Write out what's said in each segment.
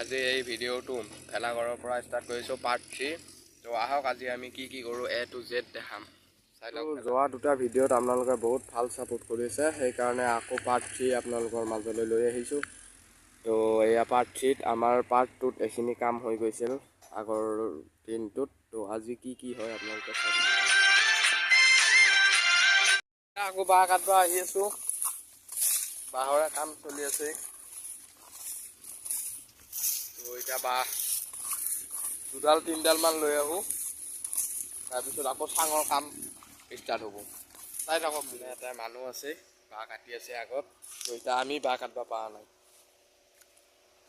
আজি এই ভিডিঅ'টো ভেলাঘৰৰ পৰা ষ্টাৰ্ট কৰিছোঁ পাৰ্ট 3। তো আহক আজি আমি কি কৰোঁ A to Z দেখাম। যোৱা দুটা ভিডিঅ'ত আপোনালোকে বহুত ভাল ছাপোৰ্ট কৰিছে, সেইকাৰণে আকৌ পাৰ্ট 3 আপোনালোকৰ মাজলৈ লৈ আহিছোঁ। তো এয়া পাৰ্ট 3ত আমাৰ পাৰ্ট 2ত এইখিনি কাম হৈ গৈছিল আগৰ দিনটোত। তো আজি কি হয় আপোনালোকে চাই আকৌ বাঁহ কাটব আহি আছোঁ। বাঁহৰে কাম চলি আছে। তো এতিয়া বাঁহ দুডাল তিনিডালমান লৈ আহোঁ, তাৰপিছত আকৌ চাঙৰ কাম ষ্টাৰ্ট হ'ব। চাই থাকক, মানে এটা মানুহ আছে বাঁহ কাটি আছে আগত। তো এতিয়া আমি বাঁহ কাটব পৰা নাই।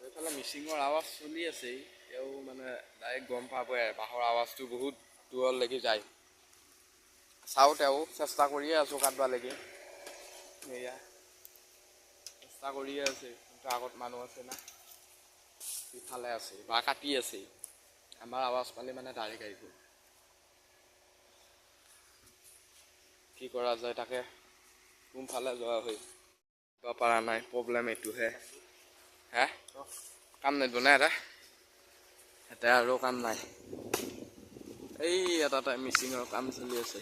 এইফালে মিচিঙৰ আৱাজ চলি আছে, তেওঁ মানে ডাইৰেক্ট গম পাবই বাঁহৰ আৱাজটো বহুত দূৰলৈকে যায়। চাওঁ তেওঁ চেষ্টা কৰিয়ে আছোঁ কাটবালৈকে। এয়া চেষ্টা কৰিয়ে আছে, কিন্তু আগত মানুহ আছে না, ইফালে আছে বাঁহ কাটি আছে। আমাৰ আৱাজ পালে মানে ডাইৰেক্ট আহিব। কি কৰা যায় তাকে, কোনফালে যোৱা হৈ পৰা নাই, প্ৰব্লেম এইটোহে। হে কাম নিদিব না এটা আৰু কাম নাই। এই এটা মিচিঙৰ কাম চলি আছে,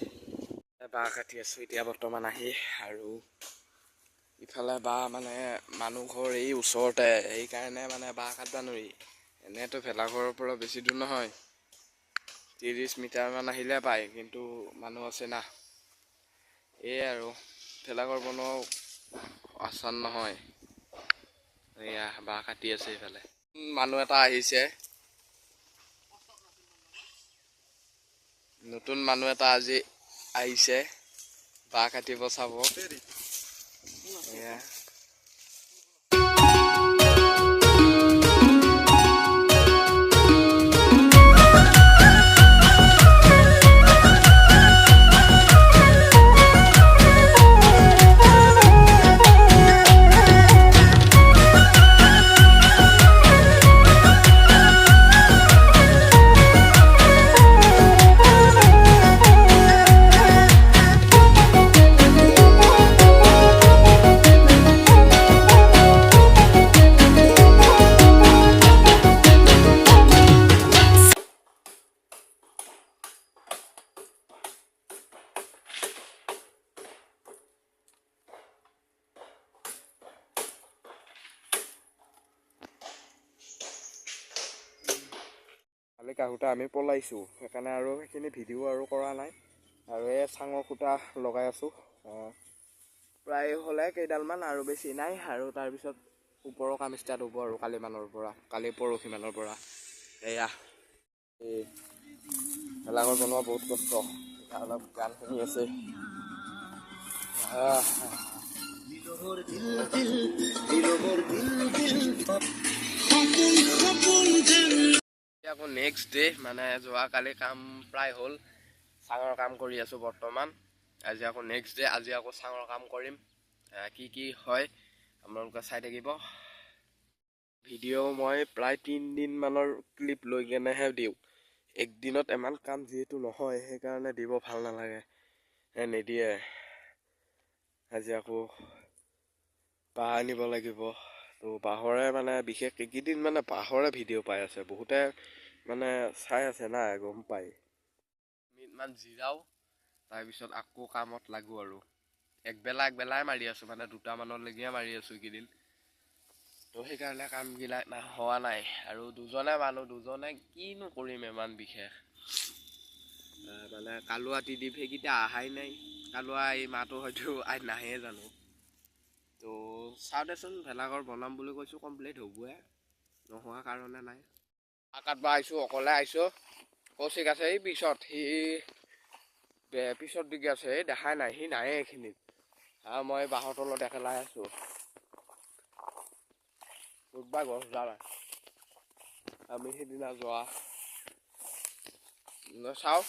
বাঁহ কাটি আছোঁ এতিয়া বৰ্তমান আহি। আৰু ইফালে বাঁহ মানে মানুহ ঘৰ এই ওচৰতে, সেইকাৰণে মানে বাঁহ কাটবা নোৱাৰি। এনেইতো ভেলাঘৰৰ পৰা বেছি দূৰ নহয়, 30 মিটাৰমান আহিলে পায়, কিন্তু মানুহ আছে না। এই আৰু ভেলাঘৰ বনোৱাও আচান নহয়। এয়া বাঁহ কাটি আছে এইফালে। মানুহ এটা আহিছে, নতুন মানুহ এটা আজি আহিছে বাঁহ কাটিব চাব। এয়া কালি কাহোঁতে আমি পলাইছোঁ, সেইকাৰণে আৰু সেইখিনি ভিডিঅ' আৰু কৰা নাই। আৰু এই চাঙৰ খুটা লগাই আছোঁ, প্ৰায় হ'লে কেইডালমান আৰু বেছি নাই। আৰু তাৰপিছত ওপৰৰ কাম ষ্টাৰ্ট হ'ব আৰু কালি পৰহিমানৰ পৰা। এয়া এই ভেলাঘৰ বনোৱা বহুত কষ্ট। অলপ গান শুনি আছে। আকৌ নেক্সট ডে, মানে যোৱাকালি কাম প্ৰায় হ'ল, চাঙৰ কাম কৰি আছোঁ বৰ্তমান। আজি আকৌ নেক্সট ডে, আজি আকৌ চাঙৰ কাম কৰিম। কি হয় আপোনালোকে চাই থাকিব। ভিডিঅ' মই প্ৰায় 3 দিনমানৰ ক্লিপ লৈ কেনেহে দিওঁ। একদিনত ইমান কাম যিহেতু নহয়, সেইকাৰণে দিব ভাল নালাগে, নিদিয়ে। আজি আকৌ বাঁহ আনিব লাগিব। তো বাঁহৰে মানে বিশেষ এইকেইদিন মানে বাঁহৰে ভিডিঅ' পাই আছে বহুতে, মানে চাই আছে না, গম পায়। মিনিটমান জিৰাও, তাৰপিছত আকৌ কামত লাগো। আৰু একবেলাই মাৰি আছোঁ, মানে 2টামানলৈকে মাৰি আছোঁ এইকেইদিন। তো সেইকাৰণে কামবিলাক হোৱা নাই। আৰু দুজনে কিনো কৰিম ইমান বিশেষ, মানে কালুৱা টিডিপ সেইকেইটা অহাই নাই। কালুৱা এই মাহটো হয়তো নাহে জানো। তো চাওঁ দেচোন, ভেলাঘৰ বনাম বুলি কৈছোঁ, কমপ্লিট হ'বহে, নোহোৱা কাৰণে নাই। বাঁহ কাটবা আহিছোঁ, অকলে আহিছোঁ। কৌশিক আছে এই পিছত, পিছত দিকে আছে, এই দেখাই নাই, সি নাহে এইখিনিত। মই বাঁহৰ তলত একেলাই আছোঁ। ক'তবা গছ ডাল আমি সিদিনা যোৱা চাওঁ,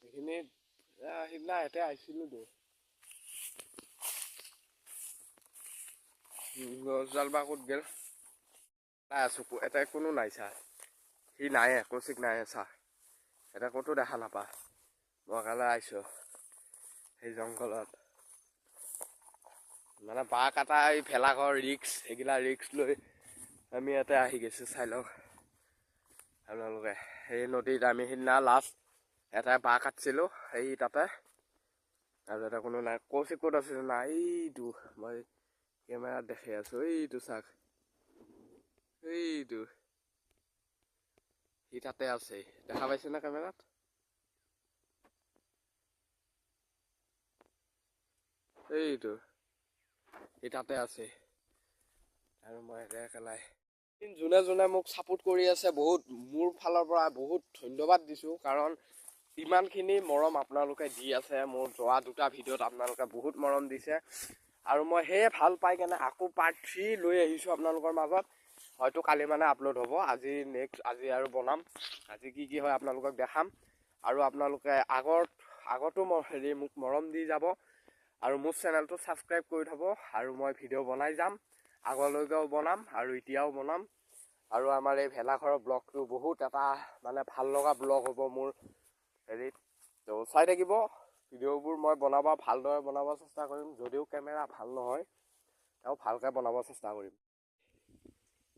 এইখিনিত সিদিনা ইয়াতে আহিছিলোঁ তো। গছডাল বা ক'ত গ'ল, চাই আছোঁ, এটা কোনো নাই চা, সি নাহে, কৌশিক নাহে চা, এটা ক'তো দেখা নাপা। মই কালে আহিছোঁ সেই জংঘলত, মানে বাঁহ কাটা এই ভেলাঘৰ ৰিক্স এইগিলা ৰিক্স লৈ আমি ইয়াতে আহি গৈছোঁ। চাই লওক আপোনালোকে সেই নদীত আমি সিদিনা লাষ্ট এটাই বাঁহ কাটিছিলোঁ সেই তাতে, আৰু এটা কোনো নাই। কৌশিক ক'ত আছে নাই, এইটো মই কেমেৰাত দেখি আছোঁ, এইটো চাওক এইটো সি তাতে আছে, দেখা পাইছে না কেমেৰাত? এইটো সি তাতে আছে আৰু মই একেলাই যোনে যোনে মোক ছাপোৰ্ট কৰি আছে বহুত মোৰ ফালৰ পৰা বহুত ধন্যবাদ দিছোঁ, কাৰণ ইমানখিনি মৰম আপোনালোকে দি আছে। মোৰ যোৱা দুটা ভিডিঅ'ত আপোনালোকে বহুত মৰম দিছে আৰু মই সেয়ে ভাল পাই কেনে আকৌ পাৰ্ট 3 লৈ আহিছোঁ আপোনালোকৰ মাজত। হয়তো কালি মানে আপলোড হ'ব, আজি আৰু বনাম। আজি কি হয় আপোনালোকক দেখাম, আৰু আপোনালোকে আগতো মোক মৰম দি যাব আৰু মোৰ চেনেলটো ছাবস্ক্ৰাইব কৰি থ'ব, আৰু মই ভিডিঅ' বনাই যাম, আগলৈকেও বনাম আৰু এতিয়াও বনাম। আৰু আমাৰ এই ভেলাঘৰৰ ব্লগটো বহুত এটা মানে ভাল লগা ব্লগ হ'ব মোৰ হেৰিত। তো চাই থাকিব ভিডিঅ'বোৰ, মই ভালদৰে বনাব চেষ্টা কৰিম। যদিও কেমেৰা ভাল নহয় তেওঁ ভালকৈ বনাব চেষ্টা কৰিম।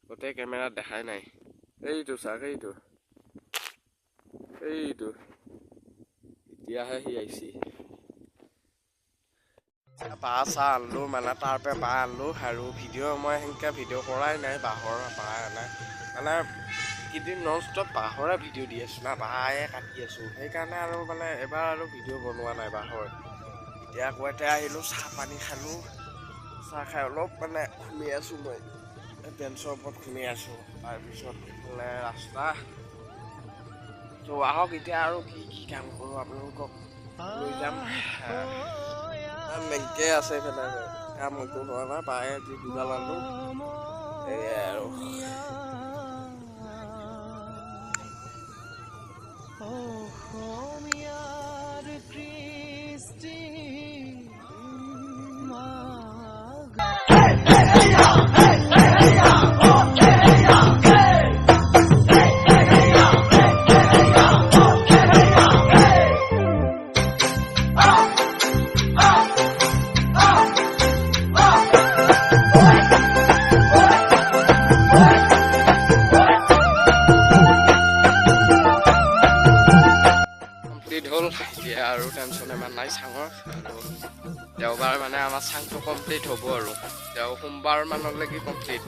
গোটেই কেমেৰাত দেখাই নাই, এইটো চাওক এইটো এতিয়াহে সি আহিছে। বাঁহ চাহ আনিলোঁ, মানে তাৰপৰা বাঁহ আনিলোঁ, আৰু মই সেনেকৈ ভিডিঅ' কৰাই নাই। বাঁহৰ বাঁহ নাই মানে কেইদিন নন ষ্টপ বাঁহৰে ভিডিঅ' দি আছোঁ না, বাঁহে কাটি আছোঁ, সেইকাৰণে আৰু মানে এবাৰ আৰু ভিডিঅ' বনোৱা নাই বাঁহৰ। এতিয়া আকৌ এতিয়া আহিলোঁ, চাহ পানী খালোঁ, চাহ খাই অলপ মানে ঘূমি আছোঁ, মই বেঞ্চৰ ওপৰত ঘূমি আছোঁ। তাৰপিছত এইফালে ৰাস্তা। তো আহক এতিয়া আৰু কি কাম কৰোঁ আপোনালোকক লৈ যাম। মেঘকে আছে এইফালে, কাম একো হোৱা নাই, বায়ে যি দুডাল আনিলোঁ সেয়াই আৰু। হ'ল এতিয়া আৰু টেনশ্যন ইমান নাই চাঙৰ। আৰু দেওবাৰ মানে আমাৰ চাংটো কমপ্লিট হ'ব, আৰু সোমবাৰ মানলৈকে কমপ্লিট।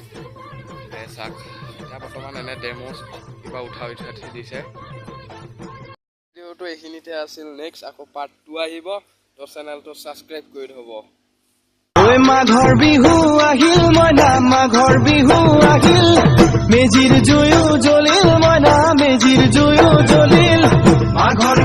চাওক এতিয়া বৰ্তমান এনে ডেমো কিবা উঠাই দিছে। ভিডিঅ'টো এইখিনিতে আছিল, নেক্সট আকৌ পাৰ্ট 2 আহিব, তো চেনেলটো ছাবস্ক্ৰাইব কৰি থ'ব। মাঘৰ বিহু আহিল মইনা, মাঘৰ বিহু আহিল, মেজিৰ জুয়ো জ্বলিল মইনা, মেজিৰ জুয়ো জ্বলিল মাঘৰ